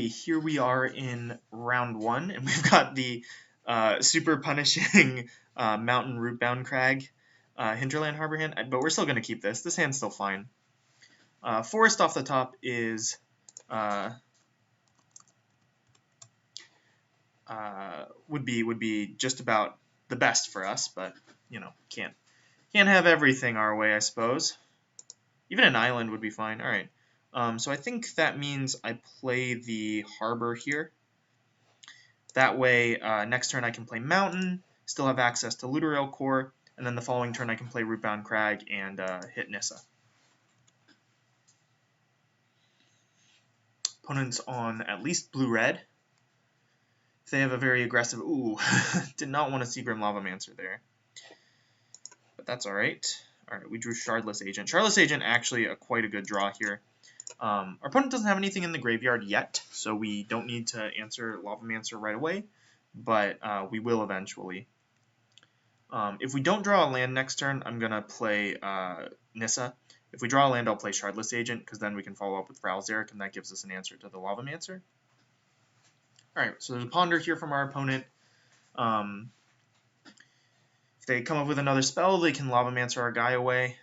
Alrighty, here we are in round 1, and we've got the super punishing Mountain Rootbound Crag Hinterland Harbor hand, but we're still going to keep this. This hand's still fine. Forest off the top is would be just about the best for us, but you know, can't have everything our way, I suppose. Even an island would be fine. All right. So I think that means I play the harbor here. That way, next turn I can play Mountain, still have access to Looter Core, and then the following turn I can play Rootbound Crag and hit Nissa. Opponent's on at least blue-red. If they have a very aggressive... Ooh, did not want to see Grim Lavamancer there. But that's alright. Alright, we drew Shardless Agent. Shardless Agent actually quite a good draw here. Our opponent doesn't have anything in the graveyard yet, so we don't need to answer Lavamancer right away, but we will eventually. If we don't draw a land next turn, I'm going to play Nissa. If we draw a land, I'll play Shardless Agent, because then we can follow up with Ralzeric, and that gives us an answer to the Lavamancer. Alright, so there's a Ponder here from our opponent. If they come up with another spell, they can Lavamancer our guy away.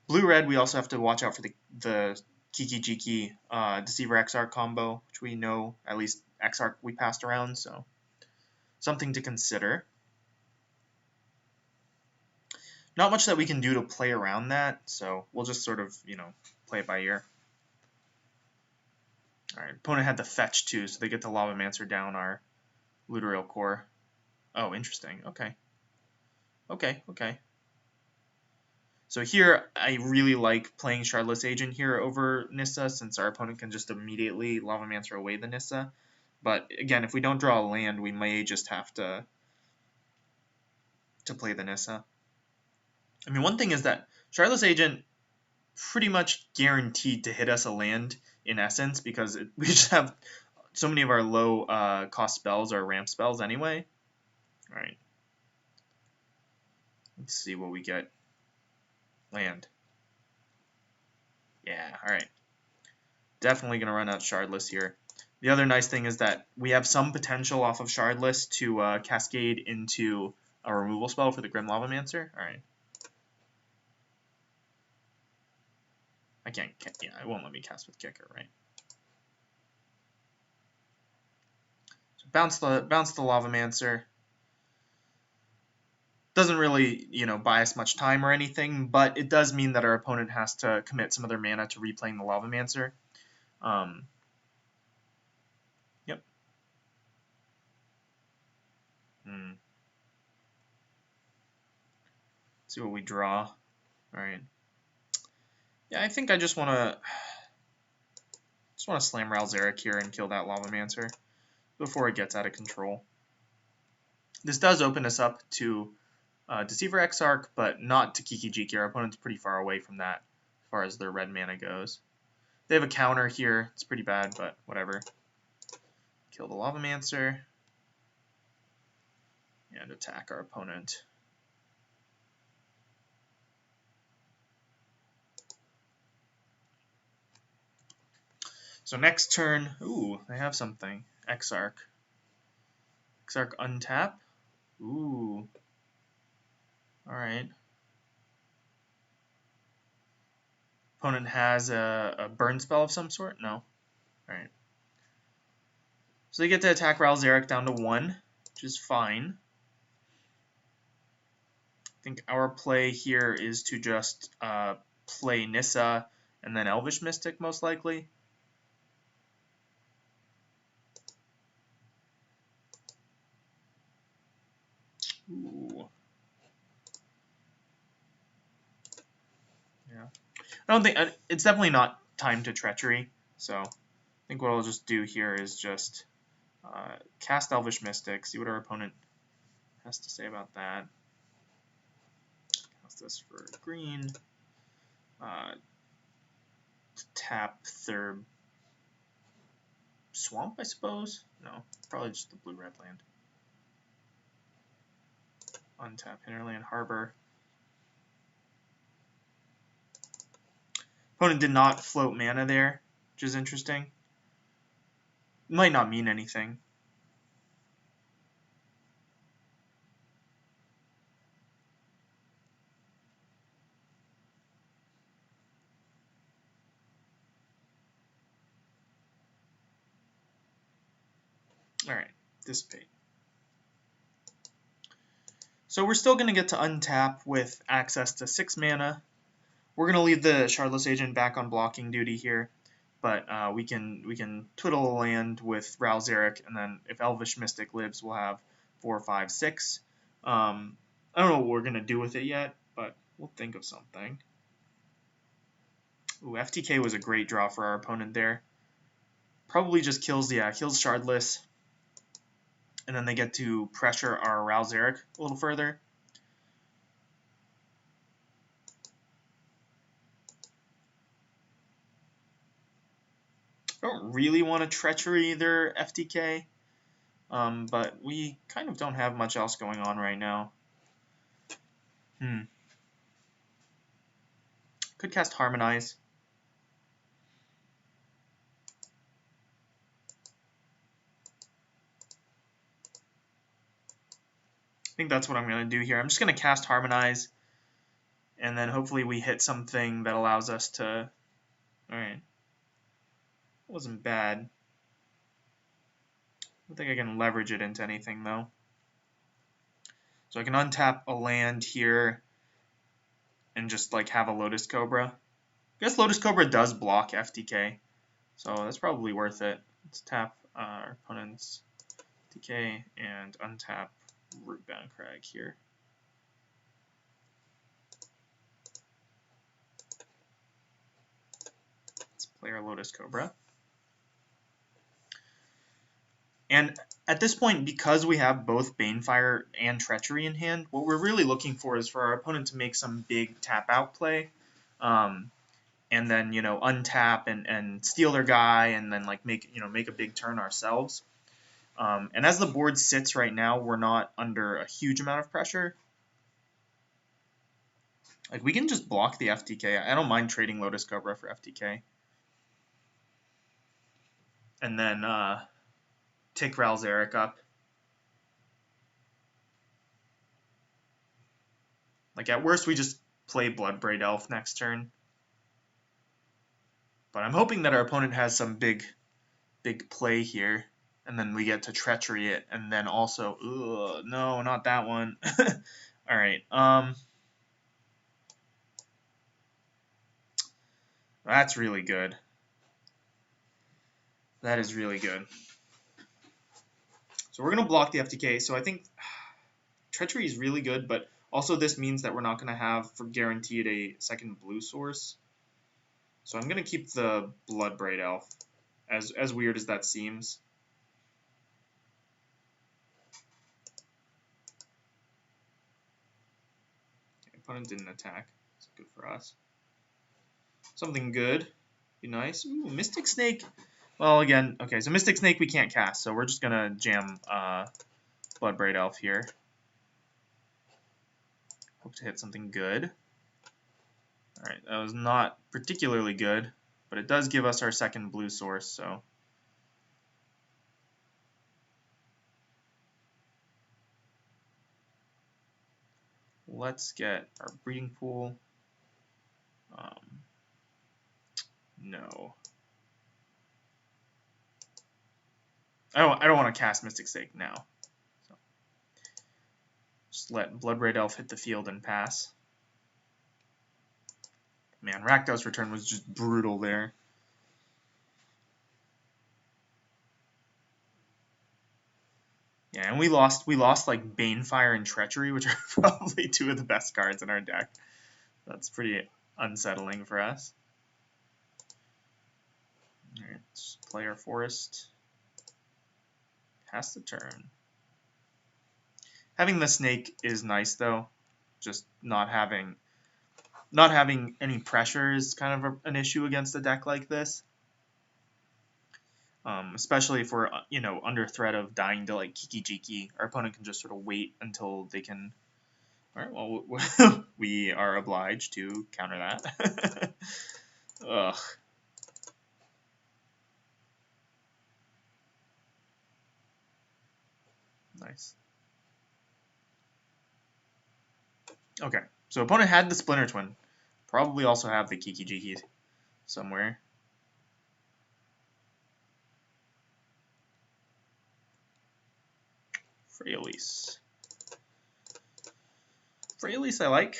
Blue-red, we also have to watch out for the Kiki-Jiki Deceiver Exarch combo, which we know, at least Exarch we passed around, so something to consider. Not much that we can do to play around that, so we'll just sort of, you know, play it by ear. Alright, opponent had the fetch too, so they get to Lavamancer down our Looter Core. Oh, interesting. Okay. Okay. So here, I really like playing Shardless Agent here over Nissa, since our opponent can just immediately Lavamancer away the Nissa. But again, if we don't draw a land, we may just have to play the Nissa. I mean, one thing is that Shardless Agent pretty much guaranteed to hit us a land in essence, because we just have so many of our low cost spells are ramp spells anyway. Alright. Let's see what we get. Land. Yeah, alright. Definitely going to run out Shardless here. The other nice thing is that we have some potential off of Shardless to cascade into a removal spell for the Grim Lavamancer. Alright. I can't, yeah, it won't let me cast with Kicker, right? So bounce the Lavamancer. Doesn't really, you know, buy us much time or anything, but it does mean that our opponent has to commit some of their mana to replaying the Lavamancer. Yep. See what we draw. Alright. Yeah, I think I just want to slam Ralzeric here and kill that Lavamancer before it gets out of control. This does open us up to Deceiver Exarch, but not to Kiki-Jiki. Our opponent's pretty far away from that as far as their red mana goes. They have a counter here. It's pretty bad, but whatever. Kill the Lavamancer and attack our opponent. So next turn, ooh, they have something. Exarch. Exarch untap. Ooh. Alright. Opponent has a burn spell of some sort? No. Alright. So they get to attack Ralzeric down to 1, which is fine. I think our play here is to just play Nissa and then Elvish Mystic, most likely. Ooh. Yeah. I don't think it's definitely not time to Treachery, so I think what I'll just do here is just cast Elvish Mystic, see what our opponent has to say about that. Cast this for green. Tap Third Swamp, I suppose? No, probably just the blue-red land. Untap Hinterland Harbor. Opponent did not float mana there, which is interesting. Might not mean anything. Alright, dissipate. So we're still going to get to untap with access to 6 mana. We're going to leave the Shardless Agent back on blocking duty here, but we can twiddle a land with Ral Zarek, and then if Elvish Mystic lives, we'll have 4, 5, 6. I don't know what we're going to do with it yet, but we'll think of something. Ooh, FTK was a great draw for our opponent there. Probably just kills Shardless, and then they get to pressure our Ral Zarek a little further. I don't really want to Treachery their FTK, but we kind of don't have much else going on right now. Could cast Harmonize. I think that's what I'm going to do here. I'm just going to cast Harmonize, and then hopefully we hit something that allows us to... Alright. Wasn't bad. I don't think I can leverage it into anything, though. So I can untap a land here and just, like, have a Lotus Cobra. I guess Lotus Cobra does block FTK, so that's probably worth it. Let's tap our opponent's FTK and untap Rootbound Crag here. Let's play our Lotus Cobra. And at this point, because we have both Banefire and Treachery in hand, what we're really looking for is for our opponent to make some big tap-out play, and then, you know, untap and steal their guy, and then, like, make a big turn ourselves. And as the board sits right now, we're not under a huge amount of pressure. Like, we can just block the FTK. I don't mind trading Lotus Cobra for FTK. And then take Ral Zarek up. Like, at worst, we just play Bloodbraid Elf next turn. But I'm hoping that our opponent has some big play here. And then we get to Treachery it. And then also... Ugh, no, not that one. Alright, that's really good. That is really good. So we're going to block the FTK. So I think Treachery is really good, but also this means that we're not going to have, for guaranteed, a second blue source. So I'm going to keep the Bloodbraid Elf, as weird as that seems. Okay, opponent didn't attack. That's good for us. Something good. Be nice. Ooh, Mystic Snake. Well, again, okay, so Mystic Snake we can't cast, so we're just going to jam Bloodbraid Elf here. Hope to hit something good. Alright, that was not particularly good, but it does give us our second blue source, so... Let's get our breeding pool. No. I don't want to cast Mystic Snake now. So just let Bloodbraid Elf hit the field and pass. Man, Rakdos return was just brutal there. Yeah, and we lost like Banefire and Treachery, which are probably two of the best cards in our deck. That's pretty unsettling for us. Alright, let's play our Forest. Pass the turn. Having the snake is nice though. Just not having any pressure is kind of an issue against a deck like this. Especially if we're under threat of dying to like Kiki Jiki. Our opponent can just sort of wait until they can. Alright, well we are obliged to counter that. Ugh. Nice. Okay, so opponent had the Splinter Twin. Probably also have the Kiki Jiki somewhere. Freyalise. Freyalise I like.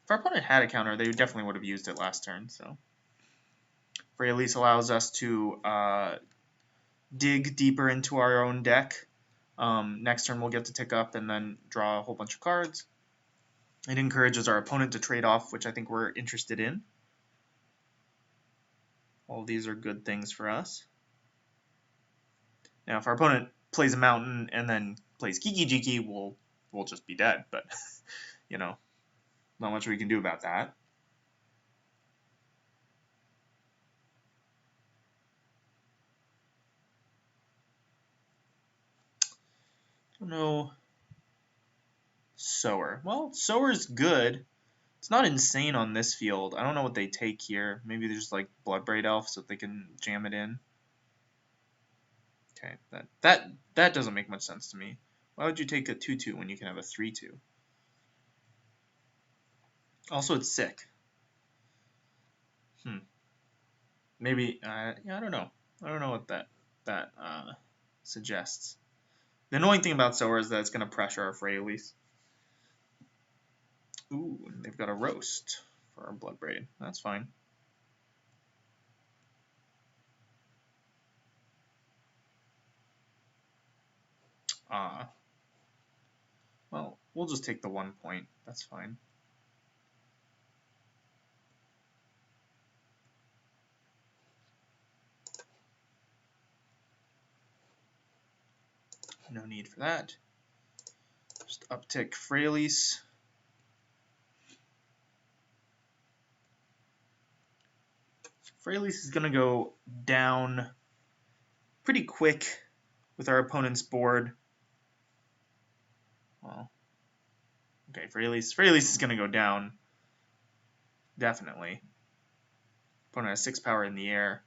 If our opponent had a counter, they definitely would have used it last turn. So Freyalise allows us to dig deeper into our own deck. Next turn we'll get to tick up and then draw a whole bunch of cards. It encourages our opponent to trade off, which I think we're interested in. All these are good things for us. Now, if our opponent plays a mountain and then plays Kiki Jiki, we'll just be dead. But, you know, not much we can do about that. No. Sower. Well, Sower's good. It's not insane on this field. I don't know what they take here. Maybe they're just like Bloodbraid Elf so they can jam it in. Okay, that doesn't make much sense to me. Why would you take a 2/2 when you can have a 3/2? Also, it's sick. Maybe yeah, I don't know. I don't know what that suggests. The annoying thing about Sower is that it's going to pressure our Freyalise. Ooh, and they've got a roast for our Bloodbraid. That's fine. Well, we'll just take the 1 point. That's fine. No need for that. Just uptick Freyalise. Freyalise is going to go down pretty quick with our opponent's board. Well, okay, Freyalise is going to go down. Definitely. Opponent has 6 power in the air.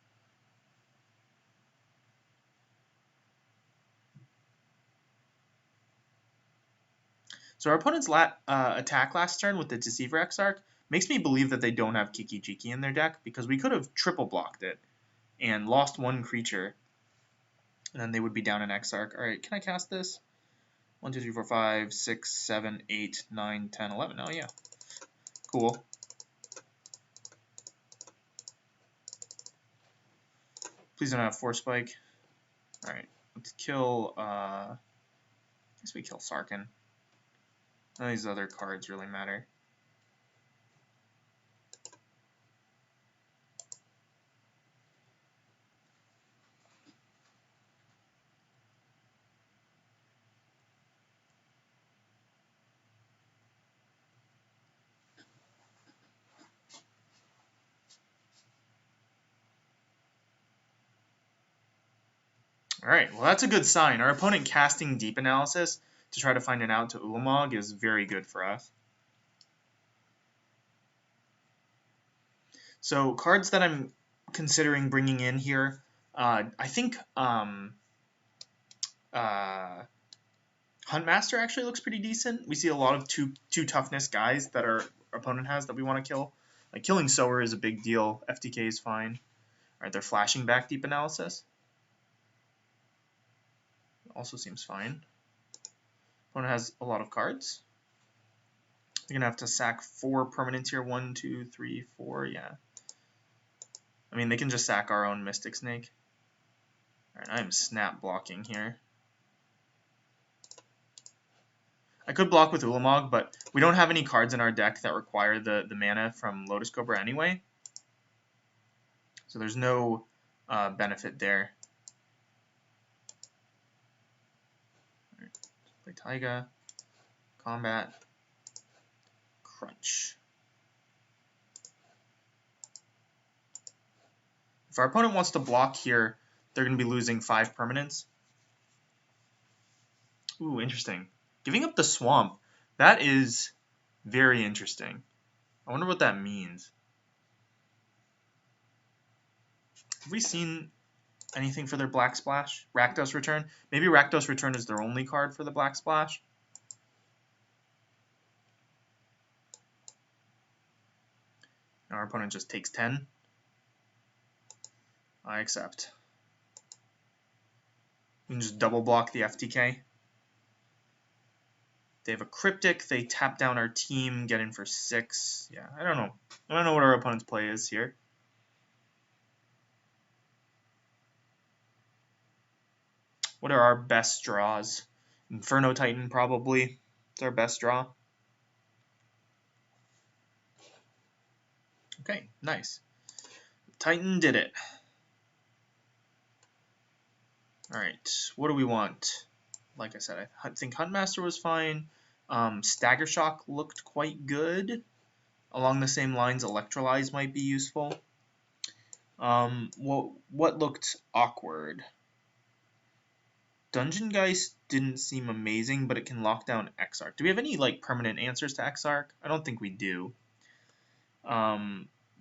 So our opponent's attack last turn with the Deceiver Exarch makes me believe that they don't have Kiki Jiki in their deck, because we could have triple blocked it and lost 1 creature, and then they would be down an Exarch. Alright, can I cast this? 1, 2, 3, 4, 5, 6, 7, 8, 9, 10, 11. Oh yeah. Cool. Please don't have Force Spike. Alright, let's kill, I guess we kill Sarkhan. None of these other cards really matter. Alright, well that's a good sign. Our opponent casting Deep Analysis to try to find an out to Ulamog is very good for us. So cards that I'm considering bringing in here, I think Huntmaster actually looks pretty decent. We see a lot of two toughness guys that our opponent has that we want to kill. Like killing Sower is a big deal. FTK is fine. Alright, they're flashing back Deep Analysis. Also seems fine. Opponent has a lot of cards. They're gonna have to sack 4 permanents here. 1, 2, 3, 4. Yeah. I mean, they can just sack our own Mystic Snake. Alright, I am snap blocking here. I could block with Ulamog, but we don't have any cards in our deck that require the mana from Lotus Cobra anyway. So there's no benefit there. Right. Play Taiga, Combat, Crunch. If our opponent wants to block here, they're going to be losing 5 permanents. Ooh, interesting. Giving up the Swamp. That is very interesting. I wonder what that means. Have we seen Anything for their Black Splash? Rakdos Return? Maybe Rakdos Return is their only card for the Black Splash. Our opponent just takes 10. I accept. We can just double block the FTK. They have a Cryptic. They tap down our team, get in for 6. Yeah, I don't know. I don't know what our opponent's play is here. What are our best draws? Inferno Titan, probably. It's our best draw. Okay, nice. Titan did it. Alright, what do we want? Like I said, I think Huntmaster was fine. Stagger Shock looked quite good. Along the same lines, Electrolyze might be useful. What looked awkward? Dungeon Geist didn't seem amazing, but it can lock down Exarch. Do we have any like permanent answers to Exarch? I don't think we do.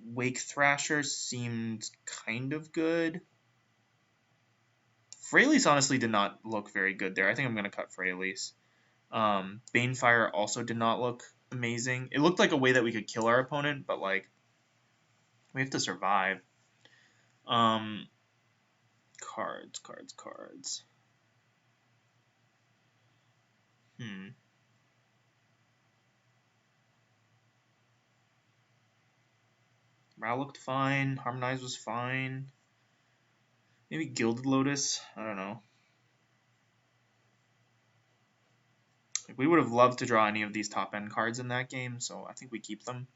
Wake Thrasher seemed kind of good. Freyalise honestly did not look very good there. I think I'm going to cut Freyalise. Banefire also did not look amazing. It looked like a way that we could kill our opponent, but like we have to survive. Cards. Ra looked fine. Harmonize was fine. Maybe Gilded Lotus. I don't know. Like, we would have loved to draw any of these top end cards in that game, so I think we keep them.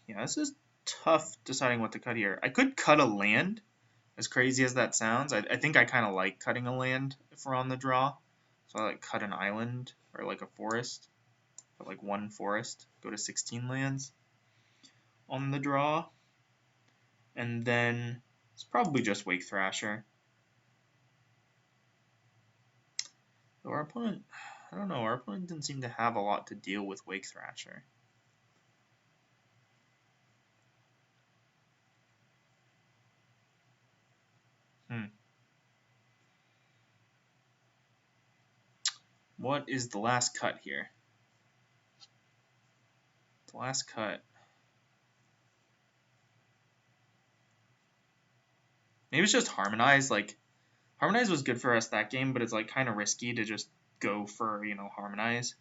Yeah, this is tough deciding what to cut here. I could cut a land, as crazy as that sounds. I think I kind of like cutting a land if we're on the draw. So I like cut an island or like a forest. Put like one forest, go to 16 lands on the draw. And then it's probably just Wake Thrasher. So our opponent, I don't know, our opponent didn't seem to have a lot to deal with Wake Thrasher. What is the last cut here? The last cut. Maybe it's just Harmonize. Like, Harmonize was good for us that game, but it's like kind of risky to just go for, you know, Harmonize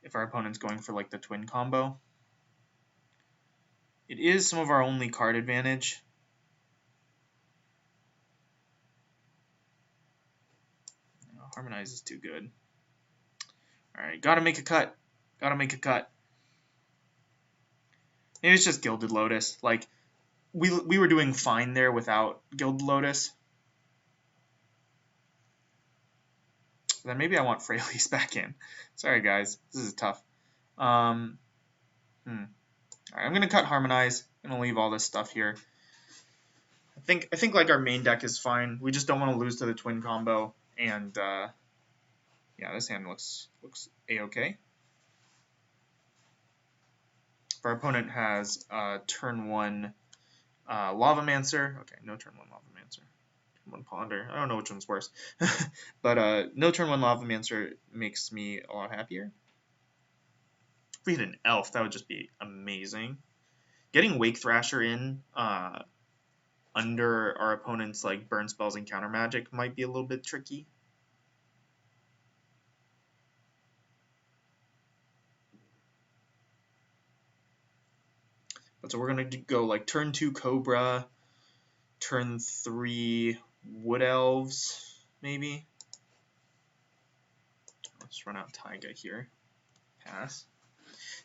if our opponent's going for like the twin combo. It is some of our only card advantage. No, Harmonize is too good. Alright, gotta make a cut. Gotta make a cut. Maybe it's just Gilded Lotus. Like, we were doing fine there without Gilded Lotus. Then maybe I want Freyalise back in. Sorry, guys. This is tough. Alright, I'm going to cut Harmonize. I'm going to leave all this stuff here. I think like our main deck is fine. We just don't want to lose to the twin combo. And, yeah, this hand looks A-okay. If our opponent has turn 1 Lavamancer. Okay, no turn 1 Lavamancer. Turn 1 Ponder. I don't know which one's worse. But no turn 1 Lavamancer makes me a lot happier. If we had an Elf, that would just be amazing. Getting Wake Thrasher in under our opponent's like burn spells and counter magic might be a little bit tricky. But so we're gonna go like turn 2 Cobra, turn 3 Wood Elves, maybe. Let's run out Taiga here. Pass.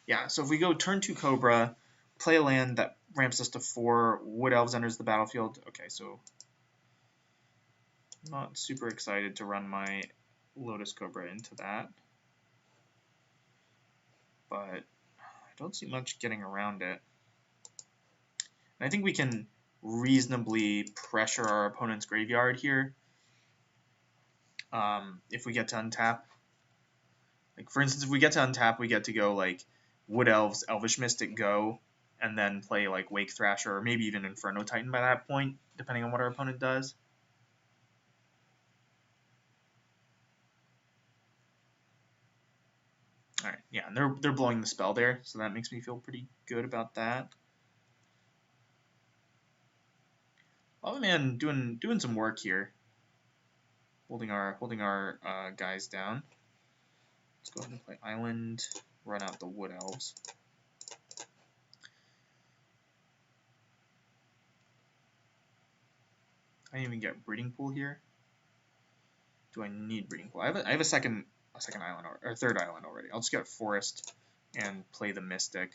Yeah, so if we go turn 2 Cobra, play a land that ramps us to 4, Wood Elves enters the battlefield. Okay, so I'm not super excited to run my Lotus Cobra into that. But I don't see much getting around it. And I think we can reasonably pressure our opponent's graveyard here if we get to untap. Like, for instance, if we get to untap, we get to go like Wood Elves, Elvish Mystic go, and then play like Wake Thrasher or maybe even Inferno Titan by that point, depending on what our opponent does. All right, yeah, and they're blowing the spell there, so that makes me feel pretty good about that. Lava Man doing some work here, holding our guys down. Let's go ahead and play Island, run out the Wood Elves. I didn't even get Breeding Pool here. Do I need Breeding Pool? I have a second island or third island already. I'll just get Forest and play the Mystic.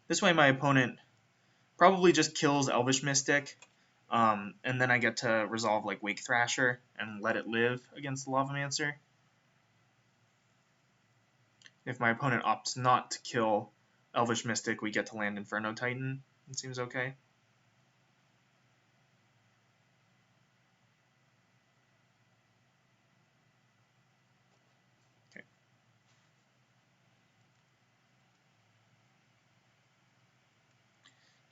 This way my opponent probably just kills Elvish Mystic, and then I get to resolve like Wake Thrasher and let it live against the Lavamancer. If my opponent opts not to kill Elvish Mystic, we get to land Inferno Titan. It seems okay.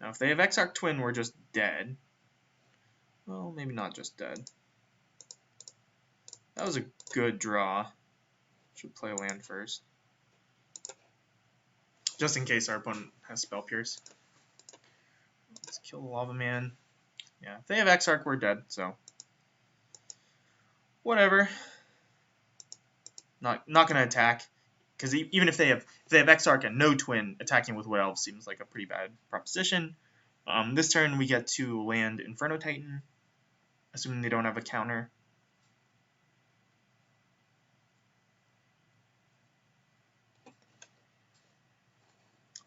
Now, if they have Exarch Twin, we're just dead. Well, maybe not just dead. That was a good draw. Should play land first. Just in case our opponent has Spell Pierce. Let's kill the Lava Man. Yeah, if they have Exarch, we're dead, so. Whatever. Not gonna attack. Because even if they have Exarch and no Twin, attacking with Wood Elves seems like a pretty bad proposition. This turn we get to land Inferno Titan, assuming they don't have a counter.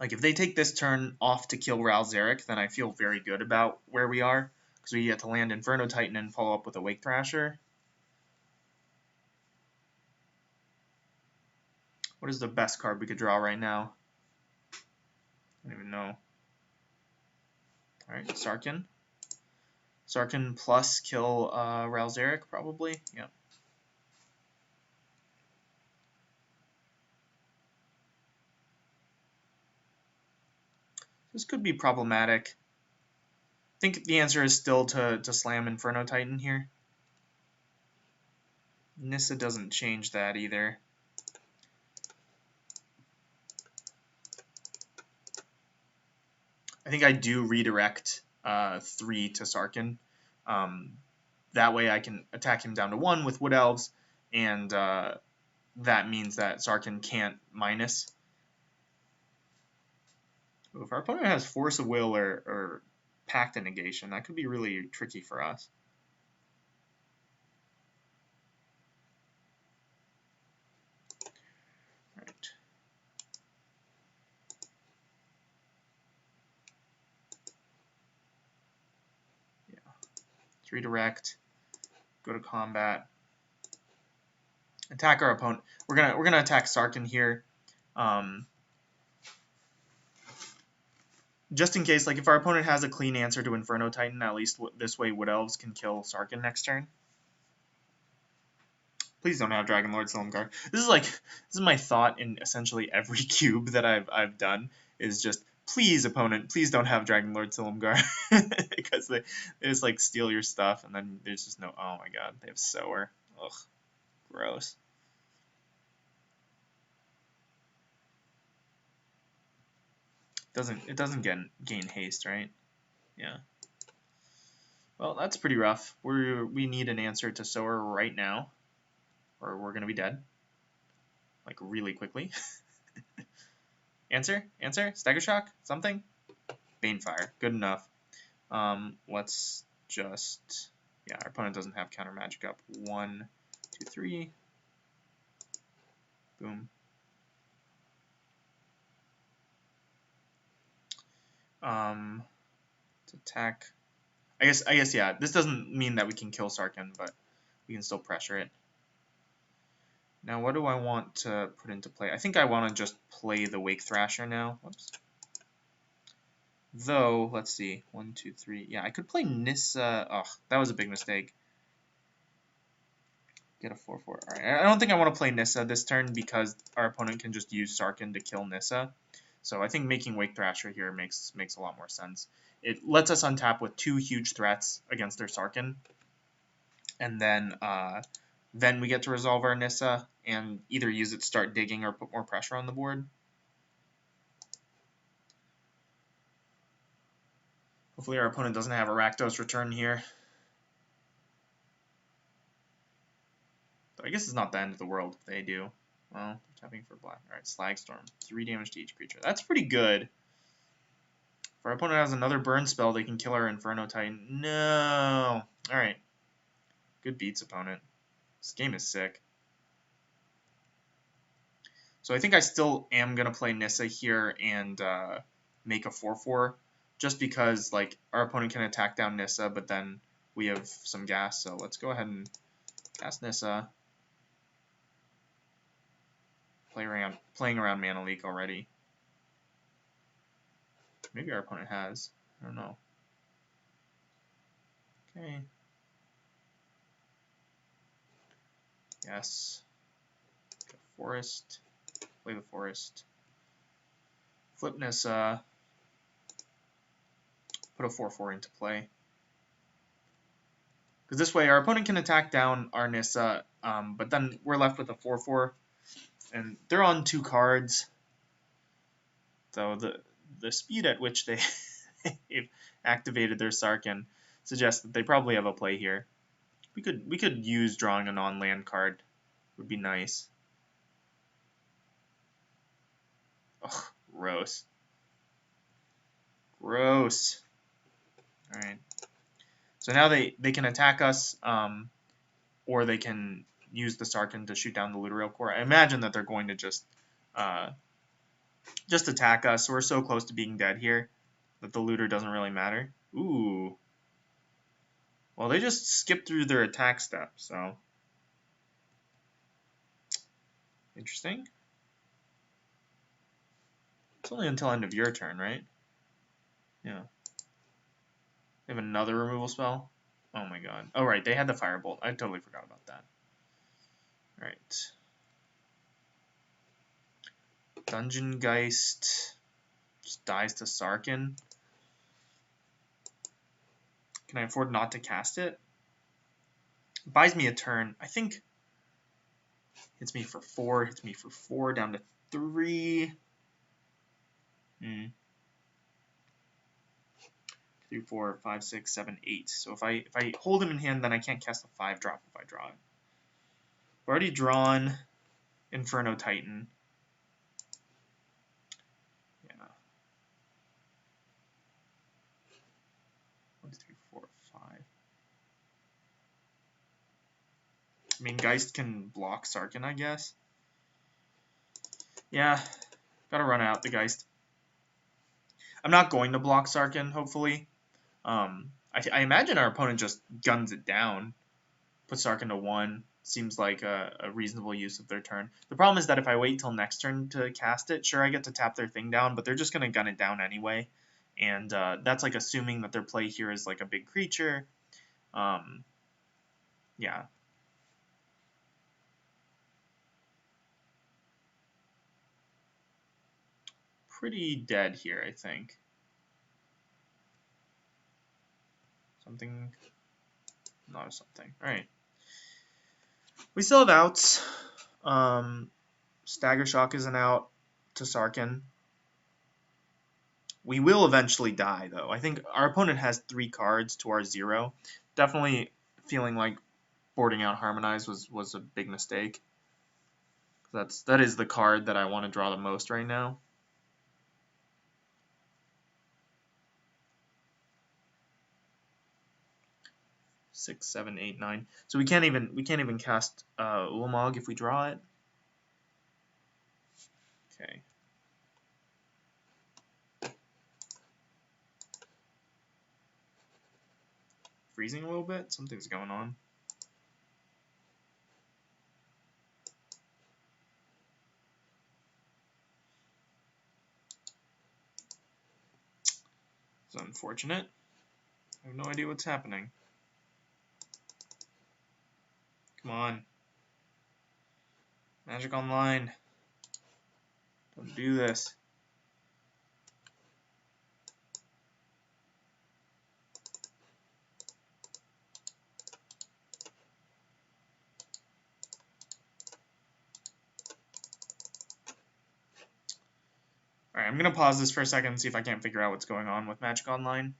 Like, if they take this turn off to kill Ral Zarek, then I feel very good about where we are, because we get to land Inferno Titan and follow up with a Wake Thrasher. What is the best card we could draw right now? I don't even know. Alright, Sarkhan. Sarkhan plus kill Ral Zarek, probably. Yeah. This could be problematic. I think the answer is still to slam Inferno Titan here. Nissa doesn't change that either. I think I do redirect 3 to Sarkhan. That way I can attack him down to 1 with Wood Elves, and that means that Sarkhan can't minus. If our opponent has Force of Will or Pact of Negation, that could be really tricky for us. All right. Yeah. Let's redirect. Go to combat. Attack our opponent. We're gonna attack Sarkhan here. Just in case, like if our opponent has a clean answer to Inferno Titan, at least this way Wood Elves can kill Sarkhan next turn. Please don't have Dragon Lord Silumgar. This is my thought in essentially every cube that I've done, is just please opponent, please don't have Dragon Lord Silumgar. Because they just like steal your stuff, and then there's just no, oh my god, they have Sower. Ugh, gross. It doesn't gain haste, right? Yeah. Well, that's pretty rough. We need an answer to Sower right now, or we're gonna be dead. Like really quickly. Answer? Stagger Shock? Something? Banefire. Good enough. Let's just, yeah, our opponent doesn't have counter magic up. 1, 2, 3. Boom. Let's attack. I guess yeah, this doesn't mean that we can kill Sarkhan, but we can still pressure it. Now what do I want to put into play? I think I want to just play the Wake Thrasher now. Whoops. Though, let's see. 1, 2, 3. Yeah, I could play Nissa. Oh, that was a big mistake. Get a 4/4. Alright, I don't think I want to play Nissa this turn because our opponent can just use Sarkhan to kill Nissa. So I think making Wake Thrasher here makes a lot more sense. It lets us untap with 2 huge threats against their Sarkhan. And then we get to resolve our Nissa and either use it to start digging or put more pressure on the board. Hopefully our opponent doesn't have a Rakdos return here. But I guess it's not the end of the world if they do. Well, tapping for black. Alright, Slagstorm. 3 damage to each creature. That's pretty good. If our opponent has another burn spell, they can kill our Inferno Titan. No! Alright. Good beats, opponent. This game is sick. So I think I still am going to play Nissa here and make a 4/4. Just because like our opponent can attack down Nissa, but then we have some gas. So let's go ahead and cast Nissa. Playing around Mana Leak already. Maybe our opponent has. I don't know. Okay. Yes. Forest. Play the forest. Flip Nissa. Put a 4/4 into play. Because this way our opponent can attack down our Nissa, but then we're left with a 4/4. And they're on 2 cards. So the speed at which they've activated their Sarkhan suggests that they probably have a play here. We could use drawing a non-land card. Would be nice. Ugh, gross. Gross. Alright. So now they can attack us, or they can use the Sarkhan to shoot down the Looter Core. I imagine that they're going to just attack us. We're so close to being dead here that the looter doesn't really matter. Ooh. Well, they just skipped through their attack step, so. Interesting. It's only until end of your turn, right? Yeah. They have another removal spell? Oh my god. Oh, right, they had the Firebolt. I totally forgot about that. Alright. Dungeon Geist just dies to Sarkhan. Can I afford not to cast it? It buys me a turn. I think hits me for 4, down to 3. 3, 4, 5, 6, 7, 8. So if I hold him in hand, then I can't cast a 5-drop if I draw it. I've already drawn Inferno Titan. Yeah. 1, 2, 3, 4, 5. I mean, Geist can block Sarkhan, I guess. Yeah, gotta run out the Geist. I'm not going to block Sarkhan, hopefully. I imagine our opponent just guns it down. Put Sarkhan to 1. Seems like a reasonable use of their turn. The problem is that if I wait till next turn to cast it, sure, I get to tap their thing down, but they're just going to gun it down anyway. And that's like assuming that their play here is like a big creature. Yeah. Pretty dead here, I think. Something. Not a something. Alright. We still have outs. Stagger Shock isn't out to Sarkhan. We will eventually die, though. I think our opponent has 3 cards to our 0. Definitely feeling like boarding out Harmonize was a big mistake. That is the card that I want to draw the most right now. Six, 7, 8, 9. So we can't even cast Ulamog if we draw it. Okay. Freezing a little bit. Something's going on. It's unfortunate. I have no idea what's happening. Come on. Magic Online. Don't do this. Alright, I'm going to pause this for a second and see if I can't figure out what's going on with Magic Online.